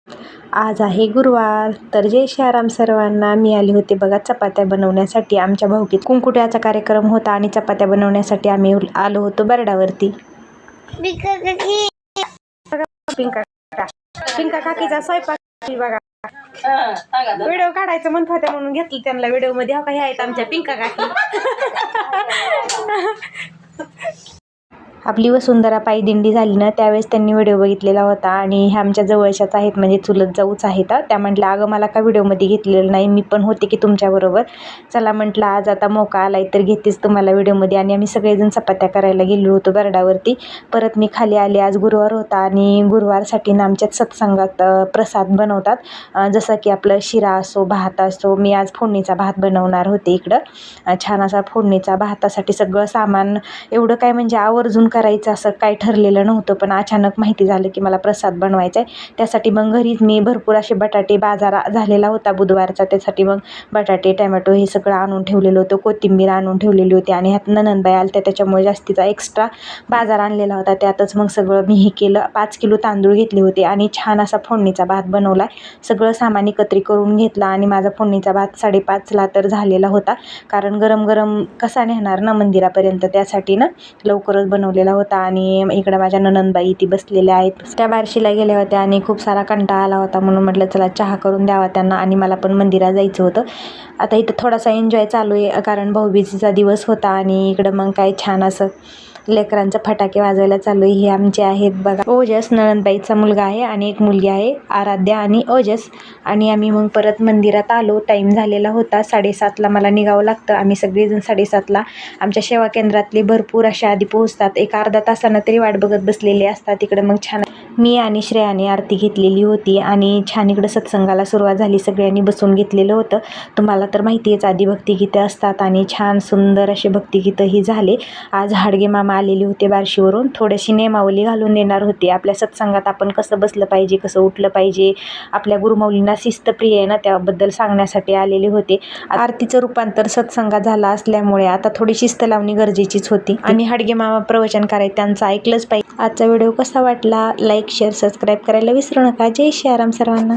आज आहे गुरुवार, तर जय श्रीराम सर्वांना. मी आली होते बघा चपात्या बनवण्यासाठी. आमच्या भाऊकीत कुंकुट्याचा कार्यक्रम होता आणि चपात्या बनवण्यासाठी आम्ही आलो होतो बरडावरती. पिंका काकीचा स्वयंपाक बघा. व्हिडिओ काढायचं म्हणत होत्या म्हणून घेतलं त्यांना व्हिडिओ मध्ये. काही आहेत आमच्या पिंका काकी. आपली वसुंधरा पायदिंडी झाली ना, त्यावेळेस त्यांनी व्हिडिओ बघितलेला होता आणि ह्या आमच्या जवळच्याच आहेत, म्हणजे चुलत जाऊच आहेत. त्या म्हटलं अगं मला का व्हिडिओमध्ये घेतलेलं नाही, मी पण होते की तुमच्याबरोबर. चला म्हटलं आज आता मौका आलाय तर घेतेच तुम्हाला व्हिडिओमध्ये. आणि आम्ही सगळेजण चपात्या करायला गेलो होतो बरडावरती. परत मी खाली आले. आज गुरुवार होता आणि गुरुवारसाठी ना आमच्यात सत्संगात प्रसाद बनवतात, जसं की आपलं शिरा असो, भात असो. मी आज फोडणीचा भात बनवणार होते इकडं. छान असा फोडणीचा भातासाठी सगळं सामान एवढं काय म्हणजे आवर्जून करायचं असं काय ठरलेलं नव्हतं, पण अचानक माहिती झालं की मला प्रसाद बनवायचा आहे. त्यासाठी मग घरीच मी भरपूर असे बटाटे, बाजार झालेला होता बुधवारचा, त्यासाठी मग बटाटे, टमॅटो हे सगळं आणून ठेवलेलं होतं. कोथिंबीर आणून ठेवलेली होती आणि ह्यात नणंदबाई आल्या त्याच्यामुळे जास्तीचा एक्स्ट्रा बाजार आणलेला होता. त्यातच मग सगळं मी हे केलं. 5 किलो तांदूळ घेतले होते आणि छान असा फोडणीचा भात बनवला. सगळं सामान एकत्रित करून घेतला आणि माझा फोडणीचा भात 5:30ला तर झालेला होता, कारण गरम गरम कसा नेणार ना मंदिरापर्यंत, त्यासाठी ना लवकरच बनवलेला होता. आणि इकडे माझ्या नणंदबाई ती बसलेल्या आहेत, त्या बार्शीला गेल्या होत्या आणि खूप सारा कंटाळा आला होता, म्हणून म्हटलं चला चहा करून द्यावा त्यांना. आणि मला पण मंदिरात जायचं होतं. आता इथं थोडासा एन्जॉय चालू आहे, कारण भाऊबीजेचा दिवस होता आणि इकडं मग काय छान असं लेकरांचं फटाके वाजवायला चालू आहे. हे आमचे आहेत बघा ओजस, नणंदबाईचा मुलगा आहे आणि एक मुलगी आहे आराध्या आणि ओजस. आणि आम्ही मग परत मंदिरात आलो. टाईम झालेला होता 7:30ला मला निघावं लागतं. आम्ही सगळेजण 7:30ला आमच्या सेवा केंद्रातले भरपूर अशा आधी पोहोचतात. एक अर्धा तासानं तरी वाट बघत बसलेले असतात. इकडे मग छान मी आणि श्रेयाने आरती घेतलेली होती आणि छान इकडं सत्संगाला सुरुवात झाली. सगळ्यांनी बसून घेतलेलं होतं. तुम्हाला तर माहिती आहेच आधी भक्तिगीतं असतात आणि छान सुंदर असे भक्तिगीतं ही झाले. आज हाडगे मामा आलेले होते बार्शीवरून. थोडीशी नियमावली घालून देणार होते. आपल्या सत्संगात आपण कसं बसलं पाहिजे, कसं उठलं पाहिजे, आपल्या गुरुमाऊलींना शिस्तप्रिय आहे ना, त्याबद्दल सांगण्यासाठी आलेले होते. आरतीचं रूपांतर सत्संगात झाला असल्यामुळे आता थोडी शिस्त लावणी गरजेचीच होती आणि हाडगे मामा प्रवचन करायचं त्यांचं ऐकलंच पाहिजे. आजचा व्हिडिओ कसा वाटला, लाईक, शेअर, सबस्क्राईब करायला विसरू नका. जय श्रीराम सर्वांना.